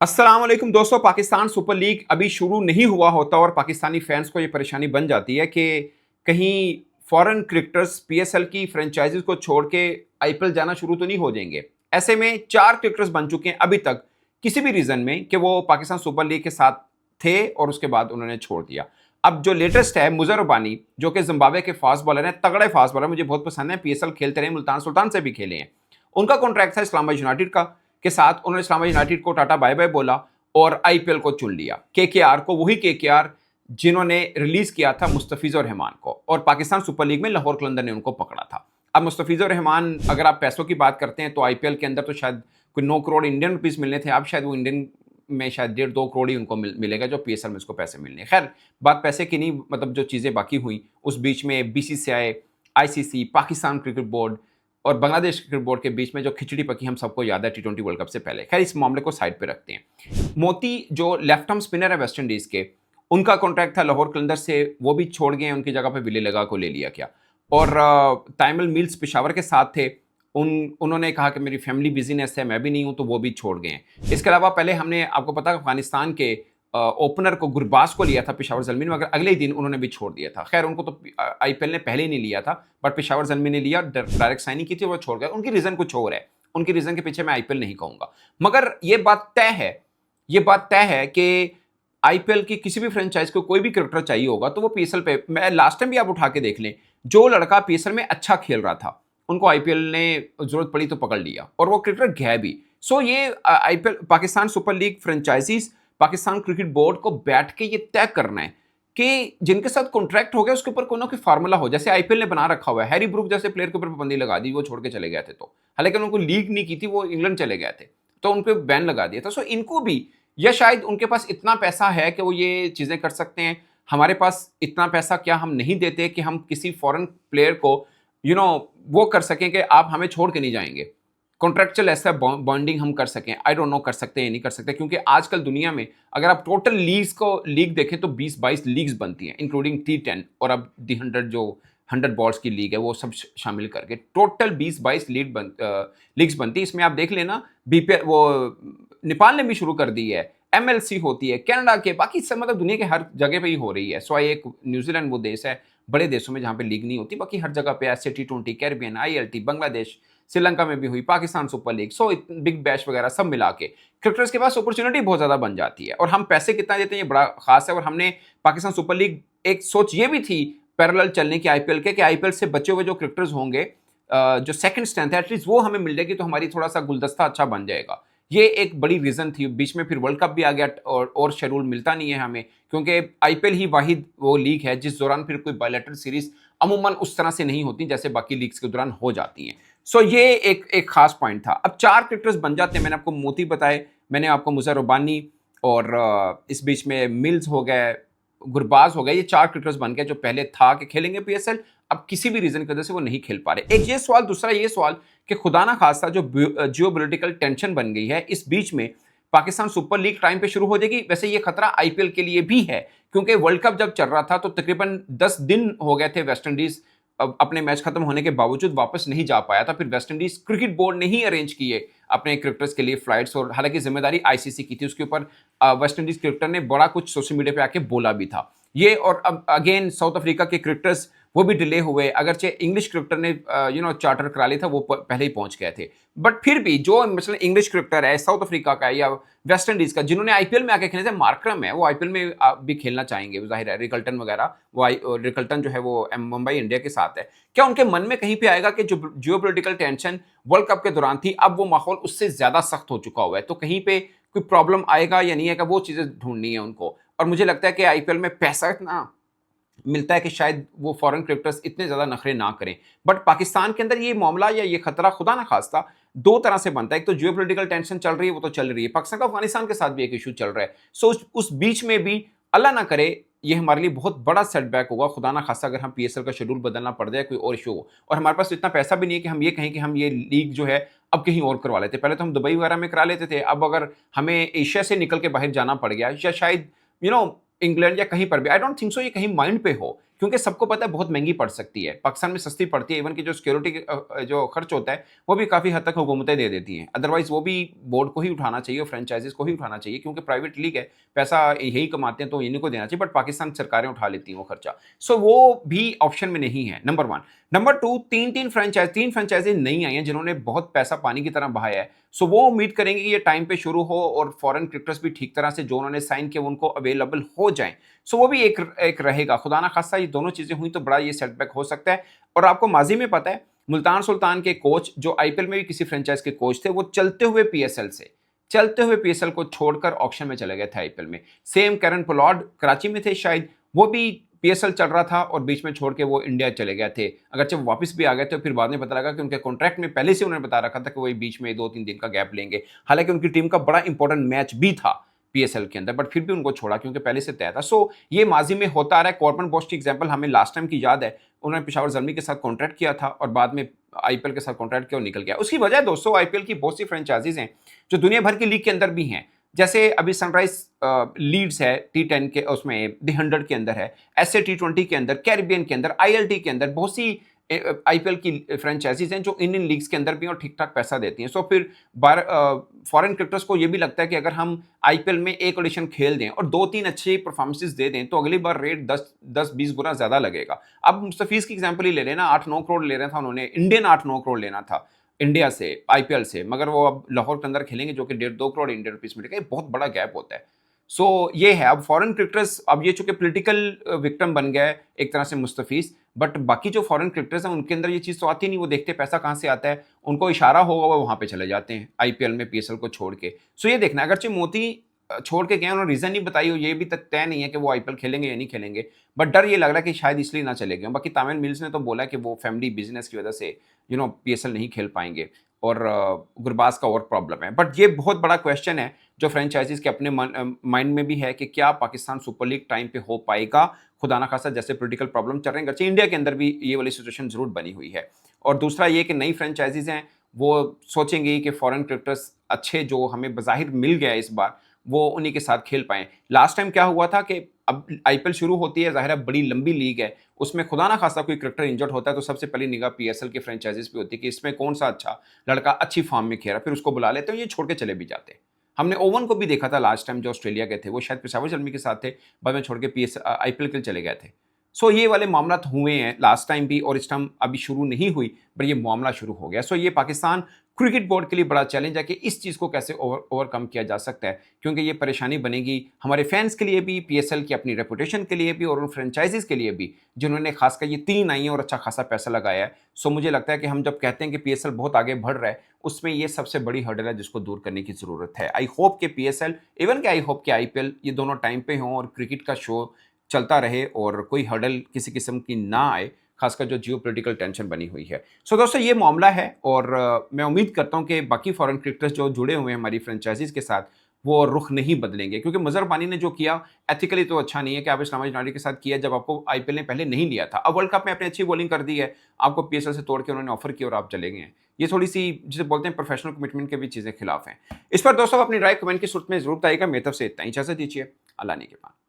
अस्सलाम वालेकुम दोस्तों। पाकिस्तान सुपर लीग अभी शुरू नहीं हुआ होता और पाकिस्तानी फैंस को ये परेशानी बन जाती है कि कहीं फॉरेन क्रिकेटर्स पीएसएल की फ्रेंचाइजीज को छोड़ के आईपीएल जाना शुरू तो नहीं हो जाएंगे। ऐसे में 4 क्रिकेटर्स बन चुके हैं अभी तक किसी भी रीजन में कि वो पाकिस्तान सुपर लीग के साथ थे और उसके बाद उन्होंने छोड़ दिया। अब जो लेटेस्ट है मुजर रबानी, जो कि जिम्बाब्वे के फास्ट बॉलर हैं, तगड़े फास्ट बॉलर, मुझे बहुत पसंद है, पीएसएल खेलते रहे, मुल्तान सुल्तान से भी खेले हैं। उनका कॉन्ट्रैक्ट था इस्लामाबाद यूनाइटेड का के साथ। उन्होंने इस्लामाबाद यूनाइटेड को टाटा बाय बाय बोला और आईपीएल को चुन लिया। केकेआर को, वही केकेआर जिन्होंने रिलीज किया था मुस्तफिजुर रहमान को, और पाकिस्तान सुपर लीग में लाहौर कलंदर ने उनको पकड़ा था। अब मुस्तफिजुर रहमान, अगर आप पैसों की बात करते हैं तो आईपीएल के अंदर तो शायद कोई 9 करोड़ इंडियन रुपीस मिलने थे। अब शायद वो इंडियन में शायद 1.5-2 करोड़ ही उनको मिलेगा जो पीएसएल में उसको पैसे मिलने। खैर, बात पैसे की नहीं, मतलब जो चीजें बाकी हुई उस बीच में BCCI, ICC, Pakistan cricket board और बांग्लादेश क्रिकेट बोर्ड के बीच में जो खिचड़ी पकी हम सबको याद है टी20 वर्ल्ड कप से पहले। खैर, इस मामले को साइड पे रखते हैं। मोती जो लेफ्ट आर्म स्पिनर है वेस्ट इंडीज के, उनका कॉन्ट्रैक्ट था लाहौर कलंदर से, वो भी छोड़ गए, उनकी जगह पे विले लगा को ले लिया गया। और ताइमल मिल्स पेशावर के साथ थे, उन्होंने कहा कि मेरी फैमिली बिजीनेस है, मैं भी नहीं हूं, तो वो भी छोड़ गए हैं। इसके अलावा पहले हमने आपको पता अफगानिस्तान के ओपनर को, गुरबाज को लिया था पेशावर जलमी, मगर अगले ही दिन उन्होंने भी छोड़ दिया था। खैर, उनको तो आईपीएल ने पहले ही नहीं लिया था, बट पेशावर जलमी ने लिया, डायरेक्ट साइनिंग की थी, वो छोड़ गए। उनकी रीजन कुछ और है, उनकी रीजन के पीछे मैं आईपीएल नहीं कहूंगा, मगर ये बात तय है कि आईपीएल की किसी भी फ्रेंचाइज को कोई भी क्रिकेटर चाहिए होगा तो वो पीएसएल पे, मैं लास्ट टाइम भी आप उठा के देख लें, जो लड़का पीएसएल में अच्छा खेल रहा था उनको आईपीएल ने जरूरत पड़ी तो पकड़ लिया और वो क्रिकेटर गया भी। सो ये IPL, Pakistan super league franchises, Pakistan cricket board को बैठ के ये तय करना है कि जिनके साथ कॉन्ट्रैक्ट हो गया उसके ऊपर कोई ना कोई फार्मूला हो। जैसे आईपीएल ने बना रखा हुआ है, हैरी ब्रूक जैसे प्लेयर के ऊपर पाबंदी लगा दी, वो छोड़ के चले गए थे, तो हालांकि उनको लीग नहीं की थी, वो इंग्लैंड चले गए थे, तो उन पर बैन लगा दिया था। सो इनको भी, या शायद उनके पास इतना पैसा है कि वो ये चीजें कर सकते हैं। हमारे पास इतना पैसा क्या हम नहीं देते कि हम किसी फॉरेन प्लेयर को वो कर सकें कि आप हमें छोड़ के नहीं जाएंगे, कॉन्ट्रेक्चुअल ऐसा बॉन्डिंग हम कर सकें। आई डोंट नो कर सकते हैं नहीं कर सकते, क्योंकि आजकल दुनिया में अगर आप टोटल लीग देखें तो 20-22 लीग्स बनती हैं, इंक्लूडिंग T10 और अब दी 100 जो 100 बॉल्स की लीग है वो सब शामिल करके टोटल 20-22 लीग्स बनती है। इसमें आप देख लेना, बीपीएल वो नेपाल ने भी शुरू कर दी है, एमएलसी होती है, कनाडा के, बाकी सब मतलब दुनिया के हर जगह पे ही हो रही है। सो एक न्यूजीलैंड वो देश है बड़े देशों में जहां पे लीग नहीं होती, बाकी हर जगह पे ऐसे T20, Caribbean, ILT, Bangladesh, Sri Lanka में भी हुई, Pakistan super league, so big bash वगैरह सब मिला के क्रिकेटर्स के पास अपॉर्चुनिटी बहुत ज्यादा बन जाती है। और हम पैसे कितना देते हैं ये बड़ा खास है। और हमने पाकिस्तान सुपर लीग, एक सोच ये भी थी पैरेलल चलने की आईपीएल के, कि आईपीएल से बचे हुए जो क्रिकेटर्स होंगे, जो सेकंड स्ट्रेंथ है, एटलीस्ट वो हमें मिल जाएगी तो हमारी थोड़ा सा गुलदस्ता अच्छा बन जाएगा। ये एक बड़ी रीजन थी। बीच में फिर वर्ल्ड कप भी आ गया और शेड्यूल मिलता नहीं है हमें, क्योंकि आईपीएल ही वाहिद वो लीग है जिस दौरान फिर कोई बायलैटरल सीरीज अमूमन उस तरह से नहीं होती जैसे बाकी लीग्स के दौरान हो जाती हैं। सो ये एक खास पॉइंट था। अब 4 क्रिकेटर्स बन जाते हैं, मैंने आपको मोती बताए, मैंने आपको मुजर रबानी, और इस बीच में मिल्स हो गए, गुरबाज हो गए, ये 4 क्रिकेटर्स बन गए जो पहले था कि खेलेंगे पीएसएल, अब किसी भी रीजन की वजह से वो नहीं खेल पा रहे। एक ये सवाल, दूसरा ये सवाल कि खुदा ना खास्ता जो जियोपॉलिटिकल टेंशन बन गई है, इस बीच में पाकिस्तान सुपर लीग टाइम पे शुरू हो जाएगी। वैसे ये खतरा आईपीएल के लिए भी है, क्योंकि वर्ल्ड कप जब चल रहा था तो तकरीबन 10 दिन हो गए थे वेस्ट इंडीज अपने मैच खत्म होने के बावजूद वापस नहीं जा पाया था। फिर वेस्ट इंडीज क्रिकेट बोर्ड ने ही अरेंज किए अपने क्रिकेटर्स के लिए फ्लाइट्स, और हालांकि जिम्मेदारी आईसीसी की थी उसके ऊपर। वेस्ट इंडीज क्रिकेटर ने बड़ा कुछ सोशल मीडिया पे आके बोला भी था ये। और अब अगेन साउथ अफ्रीका के क्रिकेटर्स वो भी डिले हुए, अगरचे इंग्लिश क्रिकेटर ने चार्टर करा लिया था, वो पहले ही पहुंच गए थे, बट फिर भी जो मतलब इंग्लिश क्रिकेटर है साउथ अफ्रीका का या वेस्ट इंडीज का, जिन्होंने आईपीएल में आके खेले थे, मार्करम है, वो आईपीएल में भी खेलना चाहेंगे, जाहिर है, रिकल्टन वगैरह, वो रिकल्टन जो है वो मुंबई इंडिया के साथ है। क्या उनके मन में कहीं पे आएगा कि जो जियोपॉलिटिकल टेंशन वर्ल्ड कप के दौरान थी, अब वो माहौल उससे ज्यादा सख्त हो चुका हुआ है, तो कहीं पे कोई प्रॉब्लम आएगा या नहीं आएगा, वो चीजें ढूंढनी है उनको। और मुझे लगता है कि आईपीएल में पैसा इतना मिलता है कि शायद वो फॉरेन क्रिकेटर्स इतने ज्यादा नखरे ना करें। बट पाकिस्तान के अंदर ये मामला या ये खतरा खुदा ना खास्ता 2 तरह से बनता है। एक तो जियोपॉलिटिकल टेंशन चल रही है, वो तो चल रही है, पाकिस्तान का अफगानिस्तान के साथ भी एक इशू चल रहा है। सो उस बीच में भी अल्लाह ना करे ये हमारे लिए बहुत बड़ा सेटबैक होगा, खुदा ना खास्ता अगर हम पीएसएल का शेड्यूल बदलना पड़ जाए, कोई और इशू हो, और हमारे पास इतना पैसा भी नहीं है कि हम ये कहें कि हम ये लीग जो है अब कहीं और करवा लेते। पहले तो हम दुबई वगैरह में करा लेते थे, अब अगर हमें एशिया से निकल के बाहर जाना पड़ गया, या शायद इंग्लैंड या कहीं पर भी, आई डोंट थिंक सो ये कहीं माइंड पे हो क्योंकि सबको पता है बहुत महंगी पड़ सकती है। पाकिस्तान में सस्ती पड़ती है, इवन कि जो सिक्योरिटी जो खर्च होता है वो भी काफ़ी हद तक हुकूमतें दे देती हैं। अदरवाइज़ वो भी बोर्ड को ही उठाना चाहिए और फ्रेंचाइज़ीज़ को ही उठाना चाहिए, क्योंकि प्राइवेट लीग है, पैसा यही कमाते हैं तो इन्हीं को देना चाहिए, बट पाकिस्तान सरकारें उठा लेती हैं वो खर्चा। सो वो भी ऑप्शन में नहीं है, नंबर 1। नंबर 2, 3 फ्रेंचाइज़ी नई आई हैं जिन्होंने बहुत पैसा पानी की तरह बहाया है। सो वो उम्मीद करेंगे कि ये टाइम पे शुरू हो और फॉरेन क्रिकेटर्स भी ठीक तरह से जो उन्होंने साइन किया उनको अवेलेबल हो जाएं। सो वो भी एक रहेगा। खुदा ना खास्ता ये दोनों चीजें हुई तो बड़ा ये सेटबैक हो सकता है। और आपको माजी में पता है, मुल्तान सुल्तान के कोच जो आईपीएल में भी किसी फ्रेंचाइज के कोच थे, वो चलते हुए पीएसएल को छोड़कर ऑक्शन में चले गए थे आईपीएल में। सेम करन पोलार्ड कराची में थे शायद, वो भी पीएसएल चल रहा था और बीच में छोड़ के वो इंडिया चले गए थे। अगरचे वो वापस भी आ गए थे, फिर बाद में पता लगा कि उनके कॉन्ट्रैक्ट में पहले से उन्होंने बता रखा था कि वो बीच में 2-3 दिन का गैप लेंगे। हालांकि उनकी टीम का बड़ा इंपॉर्टेंट मैच भी था पीएसएल के अंदर, बट फिर भी उनको छोड़ा क्योंकि पहले से तय था। सो ये माजी में होता आ रहा है। कॉर्बन बॉश की एग्जांपल हमें लास्ट टाइम की याद है, उन्होंने पेशावर ज़ल्मी के साथ कॉन्ट्रैक्ट किया था और बाद में आईपीएल के साथ कॉन्ट्रैक्ट किया और निकल गया। उसकी वजह दोस्तों, आईपीएल की बहुत सी फ्रेंचाइजीज हैं जो दुनिया भर की लीग के अंदर भी हैं। जैसे अभी सनराइज लीड्स है T10 के, उसमें द 100 के अंदर है, ऐसे T20 के अंदर, कैरिबियन के अंदर, ILT के अंदर बहुत सी आईपीएल की फ्रेंचाइजीज हैं जो इंडियन लीग्स के अंदर भी और ठीक ठाक पैसा देती हैं। सो फिर फॉरेन क्रिकेटर्स को ये भी लगता है कि अगर हम आईपीएल में एक ऑडिशन खेल दें और 2-3 अच्छी परफॉर्मेंसेस दे दें तो अगली बार रेट 10-20 गुना ज्यादा लगेगा। अब मुस्तफीज की एग्जांपल ही ले लेना, 8-9 करोड़ ले रहा था उन्होंने, इंडियन 8-9 करोड़ लेना था इंडिया से आईपीएल से, मगर वो अब लाहौर के अंदर खेलेंगे जो कि 1.5-2 करोड़ इंडियन रुपीस मिलेगा। ये बहुत बड़ा गैप होता है। सो ये है। अब फॉरेन क्रिकेटर्स, अब ये चूंकि पॉलिटिकल विक्टिम बन गया है एक तरह से मुस्तफीज, बट बाकी जो फॉरेन क्रिकेटर्स हैं उनके अंदर ये चीज़ तो आती नहीं। वो देखते पैसा कहाँ से आता है, उनको इशारा होगा वो वहाँ पे चले जाते हैं आईपीएल में पीएसएल को छोड़ के। सो ये देखना, अगरचे मोती छोड़ के गए, उन्होंने रीज़न नहीं बताई हो, ये भी तक तय नहीं है कि वो आईपीएल खेलेंगे या नहीं खेलेंगे, बट डर ये लग रहा है कि शायद इसलिए ना चले गए। बाकी तामिल मिल्स ने तो बोला कि वो फैमिली बिजनेस की वजह से पीएसएल नहीं खेल पाएंगे और गुरबाज का और प्रॉब्लम है। बट ये बहुत बड़ा क्वेश्चन है जो फ्रेंचाइजीज के अपने माइंड में भी है कि क्या पाकिस्तान सुपर लीग टाइम पे हो पाएगा। खुदा ना खासा जैसे पॉलिटिकल प्रॉब्लम चल रहे हैं, गर्चे इंडिया के अंदर भी ये वाली सिचुएशन जरूर बनी हुई है। और दूसरा ये कि नई फ्रेंचाइजीज हैं वो सोचेंगे कि फॉरेन क्रिकेटर्स अच्छे जो हमें बज़ाहिर मिल गया इस बार, वो उन्हीं के साथ खेल पाएं। लास्ट टाइम क्या हुआ था कि अब आईपीएल शुरू होती है, ज़ाहिर है बड़ी लंबी लीग है, उसमें खुदा ना खासा कोई क्रिकेटर इंजर्ड होता है तो सबसे पहली निगाह पीएसएल की फ्रेंचाइजीज पे होती है कि इसमें कौन सा अच्छा लड़का अच्छी फॉर्म में खेला, फिर उसको बुला लेते हैं, ये छोड़ के चले भी जाते हैं। हमने ओवन को भी देखा था लास्ट टाइम जो ऑस्ट्रेलिया गए थे, वो शायद पेशावर ज़ल्मी के साथ थे, बाद में छोड़ के आईपीएल के लिए चले गए थे। सो ये वाले मामला हुए हैं लास्ट टाइम भी, और इस टाइम अभी शुरू नहीं हुई पर ये मामला शुरू हो गया। सो ये पाकिस्तान क्रिकेट बोर्ड के लिए बड़ा चैलेंज है कि इस चीज़ को कैसे ओवरकम किया जा सकता है, क्योंकि ये परेशानी बनेगी हमारे फैंस के लिए भी, पीएसएल की अपनी रेपुटेशन के लिए भी और उन फ्रेंचाइजीज के लिए भी जिन्होंने खासकर ये 3 आई हैं और अच्छा खासा पैसा लगाया है। सो मुझे लगता है कि हम जब कहते हैं कि पीएसएल बहुत आगे बढ़ रहा है, उसमें ये सबसे बड़ी हर्डल है जिसको दूर करने की ज़रूरत है। आई होप कि पीएसएल, इवन कि आई होप कि आईपीएल, ये दोनों टाइम पे हों और क्रिकेट का शो चलता रहे और कोई हर्डल किसी किस्म की ना आए, खासकर जो जियोपॉलिटिकल टेंशन बनी हुई है। सो दोस्तों ये मामला है और मैं उम्मीद करता हूं कि बाकी फॉरेन क्रिकेटर्स जो जुड़े हुए हैं हमारी फ्रेंचाइजीज के साथ, वो रुख नहीं बदलेंगे, क्योंकि मजहर बानी ने जो किया एथिकली तो अच्छा नहीं है कि आप इस्लामा जनाडी के साथ किया जब आपको आईपीएल ने पहले नहीं लिया था। अब वर्ल्ड कप में अपनी अच्छी बॉलिंग कर दी है, आपको पीएसएल से तोड़ के उन्होंने ऑफर किया और आप चले गए हैं। ये थोड़ी सी जिसे बोलते हैं प्रोफेशनल कमिटमेंट के भी चीज़ें खिलाफ हैं। इस पर दोस्तों अपनी राय कमेंट की सूरत में जरूर बताइएगा। मेरी तरफ से इतना ही, इजाजत दीजिए। अल्लाह ने के बाद।